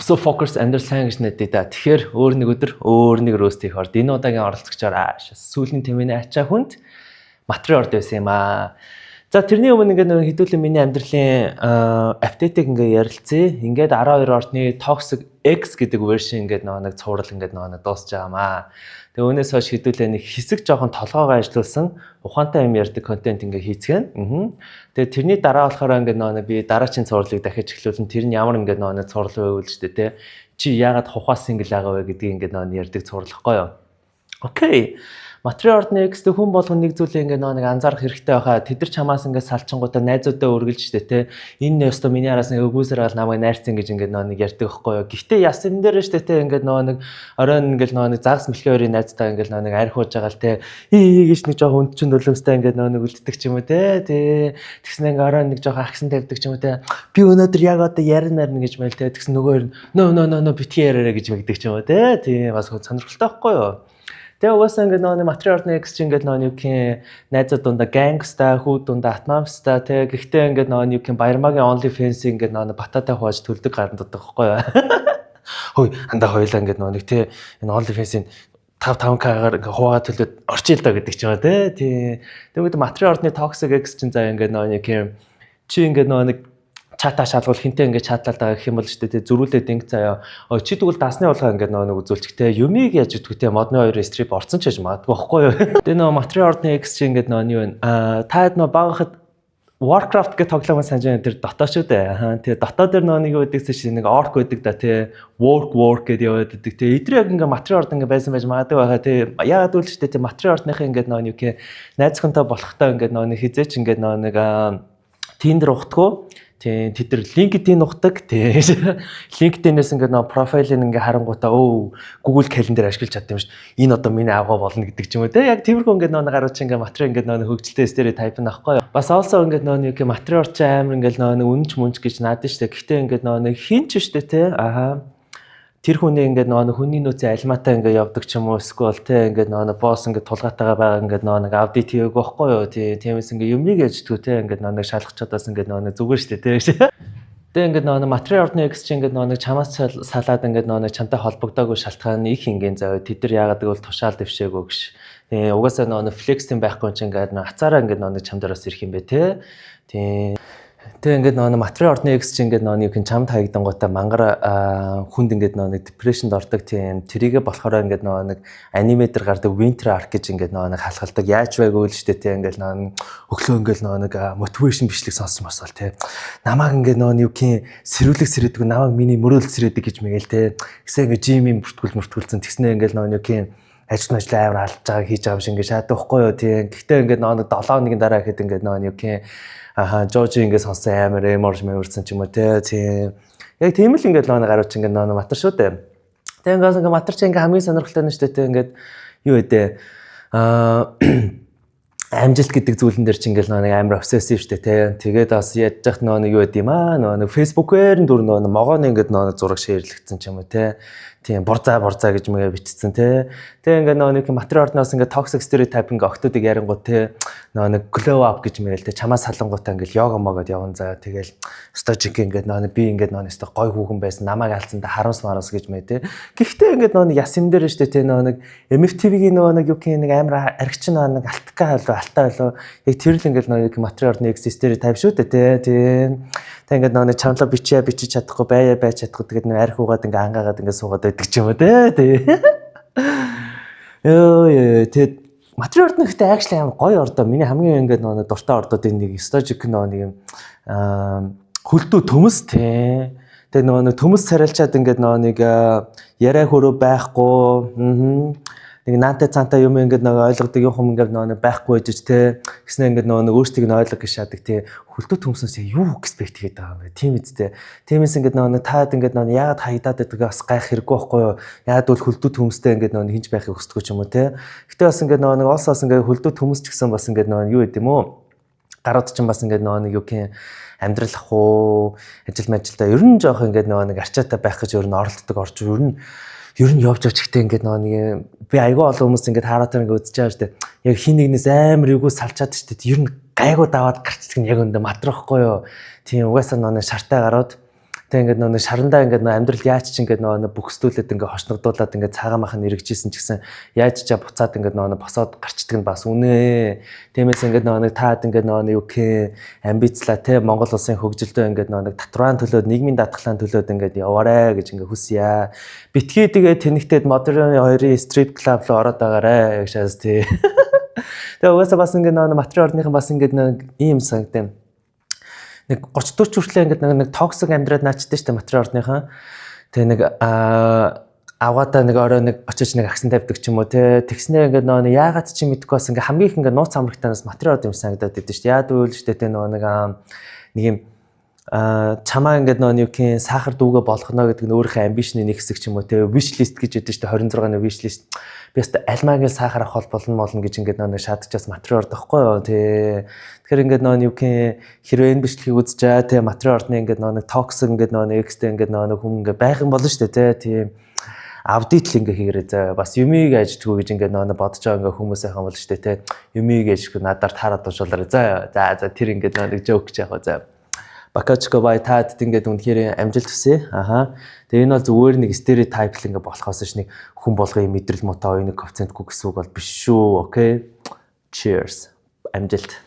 So focus understand гэж нэдэ да. Тэгэхээр өөр нэг өдөр өөр нэг рост хийх орд. Энэ удаагийн оролцогчоор сүүлийн тэмээний ачаа хүнд материал орд байсан юм аа. За тэрний өмнө ингээд нэг хэдүүлэн миний амьдралын апдейтыг ингээд ярилцъя. Ингээд 12 ордны Toxic X гэдэг version ингээд нэг цуврал ингээд нэг дуусч байгаамаа. Тэгээ өнөөс хойш хэдүүлэн нэг хэсэг жоохон толгоогоо ажилуулсан ухаантай юм ярьдаг контент ингээд хийцгэн. Тэгээ тэрний дараа болохоор ингээд нэг би дараачийн цувралыг дахиж эхлүүлэн тэр нь ямар ингээд нэг цуврал байвал ч тэ чи яагаад хухаас сингл байгаа вэ гэдгийг ингээд ярьдаг цувралхгүй юу. Окей. Материал ордны X хүн болгон нэг зүйлээ ингээд нэг анзаарах хэрэгтэй байхаа. Тэд нар чамаас ингээд салчингуудаа найзуудаа үргэлж штэ те. Энэ ёсто миний араас нэг өгөөсөр гал намайг найрцсан гэж ингээд нэг ярьдаг байхгүй юу. Гэхдээ ясан дээр штэ те ингээд нэг оройн ингээд нэг загас мэлхээрийн найзтай ингээд нэг архиуж байгаа л те. Гэж нэг жоохон үнд чин нулимстай ингээд нэг үлддэг ч юм уу те. Тэгснэ ингээд оройн нэг жоохон агсан тавьдаг ч юм уу те. Би өнөөдөр яг одоо ярина гэж мэл те. Тэгсэн нөгөө нөө битгий яраарэ гэж мэгдэг ч юм уу те. Тийм бас сонирхолтой байхгүй юу. Тэгээ угаасаа ингээд нэг материал ордны X ингээд нэг юухийн найзууд дундаа гангста, хүүд дундаа атмамста тэгээ гэхдээ ингээд нэг юухийн Баярмагийн OnlyFans ингээд нэг бататай хувааж төлдөг гарантдаг байхгүй юу. Хөөе андаа хоёлаа ингээд нэг тий энэ OnlyFans-ийн 5-5k-аар ингээд хуваа төлөөд орчих л доо гэдэг ч юм уу тий. Тэгээд материал ордны Toxic X чинь заа ингээд нэг юм чи ингээд нэг чатаа шалгуул хинтээ ингээд чатлаад байгаа гэх юм бол ч тэ зөрүүлээд инг заяа. Чи тэгвэл дасны болгоо ингээд нэг үзүүлчихтэй юмыг яаж өгдөгтэй модны 2 стрип орсон ч гэж магадгүй байхгүй юу. Тэгээ нөгөө материал ордны X чи ингээд нэг юу вэ? Таад нөгөө багахад Warcraft гэх тоглоомын санаж байна тэр дотоо шүү дээ. Тэгээ дотоо дээр нөгөө нэг байдагс чи нэг orc байдаг да тий. Work гэдээ яваад байдаг. Тэгээ эдрээ яг ингээд материал орд ингээд байсан байж магадгүй байгаа тий. Яагаад үл ч тий материал ордныхаа ингээд нөгөө юу гэх найз хүнтэй болохтой ингээд нөгөө хизээч ингээд нэг Tinder ухтгүй. Тэд нар LinkedIn ухдаг. LinkedIn-ээс ингээд нэг профайлыг ингээд харангуйтаа Google Calendar ашиглаж чадсан юм шүү. Энэ одоо миний авгаа болно гэдэг ч юм уу те. Яг тиймэрхүү ингээд нэг гарууч ингээд материал ингээд нэг хөгжилтэй стереотип нь аахгүй юу. Бас also ингээд нэг материал ч амар ингээд нэг үнж мөнж гэж наад штэ. Гэхдээ ингээд нэг хинч штэ те. Тэр хүний ингээд нэг хүний нөөцийн альмаатай ингээд явдаг ч юм уу эсвэл те ингээд нэг босс ингээд тулгаатайгаа байгаа ингээд нэг аудит хийгээг байхгүй юу. Тиймээс ингээд юмыг яждгүү те ингээд нэг шалгах чадаас ингээд нэг зүгээр штэ те. Тэгээ ингээд нэг материал ордны X чи ингээд нэг чамаас салаад ингээд нэг чамтай холбогдоогүй шалтгаан их ингийн зав. Тэд нар яагаад гэвэл тушаал дэвшээгөө гэж. Угаасаа нэг флекстэй байхгүй чи ингээд хацаараа ингээд нэг чам дараас ирэх юм бэ те. Тэгээ ингээд нэг материал ордны X чи ингээд нэг юм чамд хаягдангуудаа мангар хүнд ингээд нэг депрешнд ордог тийм тэрийгэ болохоор ингээд нэг аниматор гардаг Winter Arc гэж ингээд нэг халахалдаг яаж байгүй л штэ тийм ингээд нэг өглөө ингээд нэг мотивашн бичлэг сонссон басаал тийм намааг ингээд нэг юухийн сэрүүлэг намааг миний мөрөөл сэрээдэг гэж мэгэл тийм гэсэн ингээд жимийн бүртгүүлсэн тэгснэ ингээд нэг юухийн ажил амар алж байгаа хийж байгаа юм шиг ингээд шаадаг байхгүй юу тийм гэхдээ ингээд нэг 7 хоногийн дараа ихэд ингээд нэг юухийн Жожи ингээд сонсон амар эморжмэрсэн ч юм уу тийм яг тийм л ингээд нэг гарууч ингээд нэг матар шүү дээ. Тэгээ ингээд матар чи ингээд хамгийн сонирхолтой нь шүү дээ ингээд юу вэ амжилт гэдэг зүйлэн дээр чи ингээд нэг амар обсессив шүү дээ тэгээд бас яаж яах нэг юу гэдэм нэг Facebook-ээр нь дүр нэг могооны ингээд нэг зураг шеэрлэгдсэн ч юм уу тийм борзаа гэж мэгээ бичсэн тэгээ ингээд нэг материал ордноос ингээд toxic stereotype ингээд октодыг ярингууд нэг glow up гэж мэрэл чамаас салангуудаа ингээд йога могоод явна заа тэгэл стожик ингээд би ингээд өстой гой хүүхэн байсан намайг алдсандаа харамс гэж мэ гэхдээ ингээд нэг ясим дээр штэ нэг MFTV-гийн нэг юу гэх нэг амар аригч нэг алтка алтай болоо яг тэр л ингээд нэг материал ордны stereotype шүү дээ тийм тэг ингээд нэг чамлаа бичиж чадахгүй байж чадахгүй тэгээд нэг арх угаад ингээд ангаагаад ингээд суугаад байдаг ч юм уу тий. Тэгээд материал ордны ихтэй actually амар гоё ордоо миний хамгийн ингээд нэг дуртай ордуудын нэг стожик нэг юм хөлдөө төмөс тий. Тэгээд нэг төмөс царайлчаад ингээд нэг яриа хөрөө байхгүй нэг наантай цаантай юм ингээд нэг ойлгодог юм хүм ингээд нэг байхгүй гэж те гэснээр ингээд нэг өөрсдийг нь ойлгох гэж шаадаг те хөлтөө төмснөөс юу экспект хийгээд байгаа юм бэ тийм үстэй тиймээс ингээд нэг таад ингээд нэг яагаад хаягдаад байдаг бас гайх хэрэггүй байхгүй юу яагаад бол хөлтөө төмстэй ингээд нэг хинж байхыг хүсдэг ч юм уу те гэтээ бас ингээд нэг олсоос ингээд хөлтөө төмс ч гэсэн бас ингээд нэг юу гэдэм үү гарууд ч бас ингээд нэг юу гэх амьдрал ах уу ажил мэжилдээ ер нь жоох ингээд нэг арчаатай байх гэж ер нь оролддог орж ер нь явж ихтэй ингээд нэг би айгүй олон хүмүүс ингээд хараад ингээд үзэж байгаа шүү дээ. Яг хин нэгнээс амар юугүй салчаад шүү дээ. Ер нь гайгүй даваад гарчдаг нь яг өндө матрахгүй юу. Тийм угаасаа нэг шартай гарууд Тэг ингээд нэг шарандаа ингээд амьдрал яаж ч ингээд бүхсдүүлээд ингээд хошногдуулаад ингээд цагаан махан эргэжсэн ч гэсэн яаж ч буцаад ингээд босоод гарчдаг нь бас үнэ. Тиймээс ингээд нэг таад ингээд юу гэх амбицлаа те Монгол улсын хөгжилдөө ингээд нэг татврын төлөөд нийгмийн даатгалын төлөөд ингээд яваарэ гэж ингээд хүсье. Битгий тэгээ тэнэгтээд модерн хоёрын стрип клуб руу ороод байгаарэ гэж шээс тий. Тэгээ угаасаа бас ингээд материал орныхан бас ингээд нэг ийм санагдав. Нэг 30 40 хүртэл ингээд нэг токсик амьдраад наачдээ штэ материал орныхан. Тэгээ нэг авгаадаа нэг орой нэг очиж нэг агсан тавьдаг ч юм уу те. Тэгснээр ингээд яагаад ч юм мэдэхгүй бас ингээд хамгийн их ингээд нууц амрагтанаас материал орд юм санагдаад идэв штэ. Яад үйл штэ те нэг юм чамаа ингээд юу гэх сахар дүүгээ болгоно гэдэг нь өөрийнхөө амбишны нэг хэсэг ч юм уу те. Wish list гэж яддаг штэ 26-ны wish list. Би өстө альмаагийн сахар авах болно гэж ингээд шаардчихсан материал ордог хгүй юу тий. Тэгэхээр ингээд юу гэх хэрвээ энэ бичлэгийг үзэж тий материал ордны ингээд токсик ингээд экстэй ингээд хүн ингээд байх юм болно шүү дээ тий. Аудит л ингээ хийгээрэй заа. Бас юмыг аждгүй гэж ингээ бодож байгаа ингээ хүмүүс айхан болно шүү дээ тий. Юмыг ажгүй надаар таарад уушуулаарай заа. За тэр ингээ нэг жоок гэж яах вэ заа. Бакачко бай таад ингээд үнэхээр амжилт хүсье. Аха. Тэгээ энэ бол зүгээр нэг стереотип л ингээд болохоос ш нэг хүн болгоё мэдрэл муутай оюуны коэффициентгүй гэсэн үг бол биш шүү. Окей. Cheers. Амжилт.